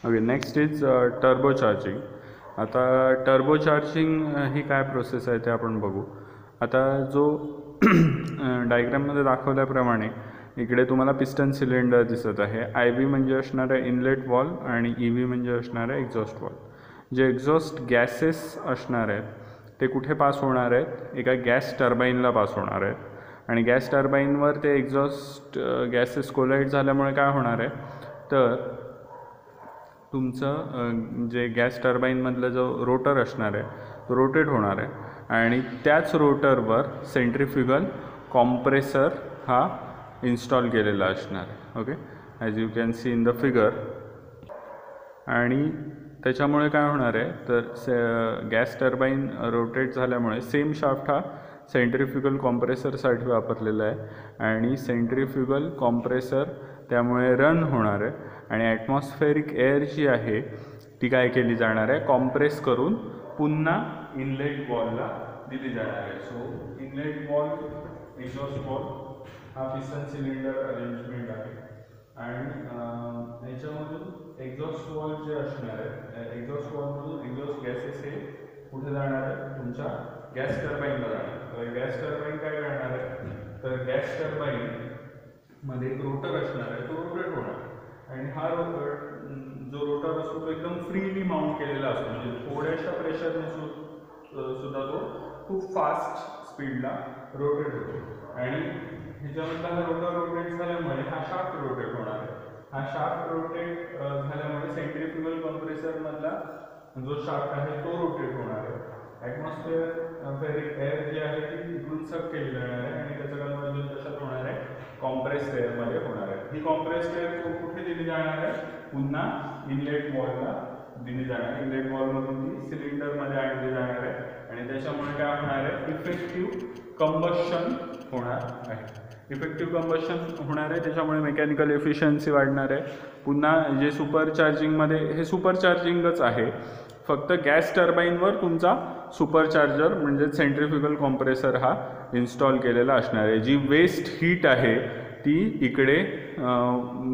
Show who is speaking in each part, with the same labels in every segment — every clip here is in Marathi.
Speaker 1: Okay, next is turbo charging. आता टर्बो चार्जिंग ही काय प्रोसेस आहे ते आपण बघू. आता जो डायग्राममध्ये दाखवल्याप्रमाणे इकडे तुम्हाला पिस्टन सिलेंडर दिसत आहे. आय व्ही म्हणजे असणार आहे इनलेट वॉल्व आणि ई व्ही म्हणजे असणार आहे एक्झॉस्ट वॉल्व. जे एक्झॉस्ट गॅसेस असणार आहेत ते कुठे पास होणार आहेत, एका गॅस टर्बाईनला पास होणार आहेत आणि गॅस टर्बाईनवर ते एक्झॉस्ट गॅसेस कोलाईड झाल्यामुळे काय होणार आहे तर तुमचं जे गॅस टर्बाईनमधलं जो रोटर असणार आहे तो रोटेट होणार आहे आणि त्याच रोटरवर सेंट्रिफ्युगल कॉम्प्रेसर हा इन्स्टॉल केलेला असणार आहे. Okay, as you can see in the figure. आणि त्याच्यामुळे काय होणार आहे तर गॅस टर्बाईन रोटेट झाल्यामुळे सेम शाफ्ट हा सेंट्रिफ्युगल कॉम्प्रेसरसाठी वापरलेला आहे आणि सेंट्रिफ्युगल कॉम्प्रेसर त्यामुळे रन होणार आहे आणि ॲटमॉस्फेरिक एअर जी आहे ती काय केली जाणार आहे, कॉम्प्रेस करून पुन्हा इनलेट वॉलला दिली जाणार आहे. So inlet valve, exhaust wall हा पिस्टन सिलेंडर अरेंजमेंट आहे आणि याच्यामधून एक्झॉस्ट वॉल जे असणार आहे, एक्झॉस्ट वॉलमधून एक्झॉस्ट गॅसेस हे कुठे जाणार आहे, तुमच्या गॅस टर्बाईनला जाणार. तर गॅस टर्बाईन काय करणार आहे तर गॅस टर्बाईनमध्ये एक रोटर असणार आहे, तो रोटेट होणार आणि हा रोटर जो रोटर असतो तो एकदम फ्रीली माउंट केलेला असतो, म्हणजे थोड्याशा प्रेशरने सुद्धा तो खूप फास्ट स्पीडला रोटेट होतो आणि ह्याच्यामधला हा रोटर रोटेट झाल्यामुळे हा शाफ्ट रोटेट होणार आहे. हा शाफ्ट रोटेट झाल्यामुळे सेंट्रिफ्युगल कॉम्प्रेसरमधला जो शाफ्ट आहे तो रोटेट होणार आहे. ॲटमॉस्फेरिक एअर जी आहे ती इकडून सक केली जाणार आहे आणि त्याचं कन्वर्जन कशात होणार आहे, कॉम्प्रेस्ड एअरमध्ये होणार आहे. ही कॉम्प्रेस्ड एअर कुठे दिली जाणार आहे, पुन्हा इनलेट वॉलला दिली जाणार. इनलेट वॉलमधून ती सिलेंडरमध्ये आणली जाणार आहे आणि त्याच्यामुळे काय होणार आहे, इफेक्टिव्ह कंबशन होणार आहे. इफेक्टिव्ह कंबशन होणार आहे, त्याच्यामुळे मेकॅनिकल एफिशियन्सी वाढणार आहे. पुन्हा जे सुपरचार्जिंगमध्ये, हे सुपरचार्जिंगच आहे, फक्त गॅस टर्बाईनवर तुमचा सुपरचार्जर म्हणजे सेंट्रिफ्युगल कॉम्प्रेसर हा इन्स्टॉल केलेला असणार आहे. जी वेस्ट हीट आहे ती इकडे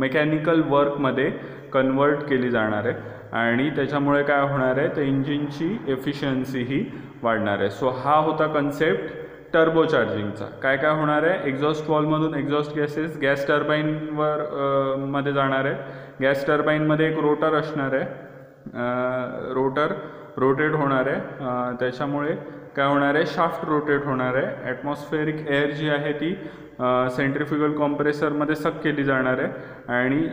Speaker 1: मेकॅनिकल वर्कमध्ये कन्वर्ट केली जाणार आहे आणि त्याच्यामुळे काय होणार आहे तर इंजिनची एफिशियन्सी ही वाढणार आहे. सो हा होता कन्सेप्ट टर्बो चार्जिंगचा. काय काय होणार आहे, एक्झॉस्ट वॉलमधून एक्झॉस्ट गॅसेस गॅस टर्बाईनवर मध्ये जाणार आहे. गॅस टर्बाईनमध्ये एक रोटर असणार आहे, रोटर रोटेट होणार आहे, त्याच्यामुळे काय होणार आहे, शाफ्ट रोटेट होणार आहे. ॲटमॉस्फेरिक एअर जी आहे ती सेंट्रिफ्युगल कॉम्प्रेसरमध्ये सक केली जाणार आहे आणि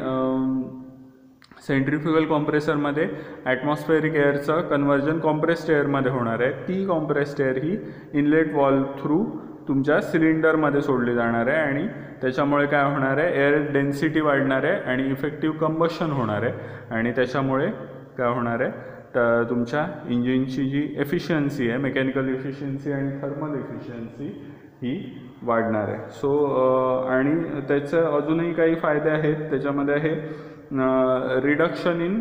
Speaker 1: सेंट्रिफ्युगल कॉम्प्रेसरमध्ये ॲटमॉस्फेरिक एअरचं कन्वर्जन कॉम्प्रेस्ड एअरमध्ये होणार आहे. ती कॉम्प्रेस्ड एअर ही इनलेट वॉल्व थ्रू तुमच्या सिलेंडरमध्ये सोडली जाणार आहे आणि त्याच्यामुळे काय होणार आहे, एअर डेन्सिटी वाढणार आहे आणि इफेक्टिव्ह कंबशन होणार आहे आणि त्याच्यामुळे काय होणार आहे तर तुमच्या इंजिनची जी एफिशियन्सी आहे, मेकॅनिकल एफिशियन्सी आणि थर्मल एफिशियन्सी ही वाढणार आहे. सो आणि त्याचे अजूनही काही फायदे आहेत. त्याच्यामध्ये आहे reduction in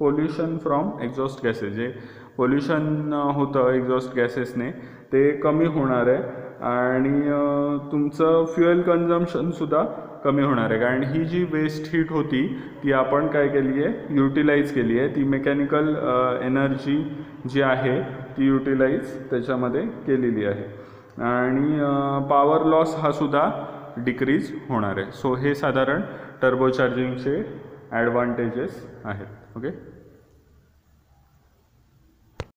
Speaker 1: pollution from exhaust gases. जे पोल्युशन होतं एक्झॉस्ट गॅसेसने ते कमी होणार आहे आणि तुमचं फ्युएल कन्झम्पशनसुद्धा कमी होणार आहे, कारण ही जी वेस्ट हीट होती ती आपण काय केली आहे, युटिलाइज केली आहे. ती मेकॅनिकल एनर्जी जी आहे ती युटिलाइज त्याच्यामध्ये केलेली आहे आणि पॉवर लॉस हा सुद्धा डिक्रीज होणार आहे. सो हे साधारण टर्बो चार्जिंगचे ॲडव्हान्टेजेस आहेत. ओके.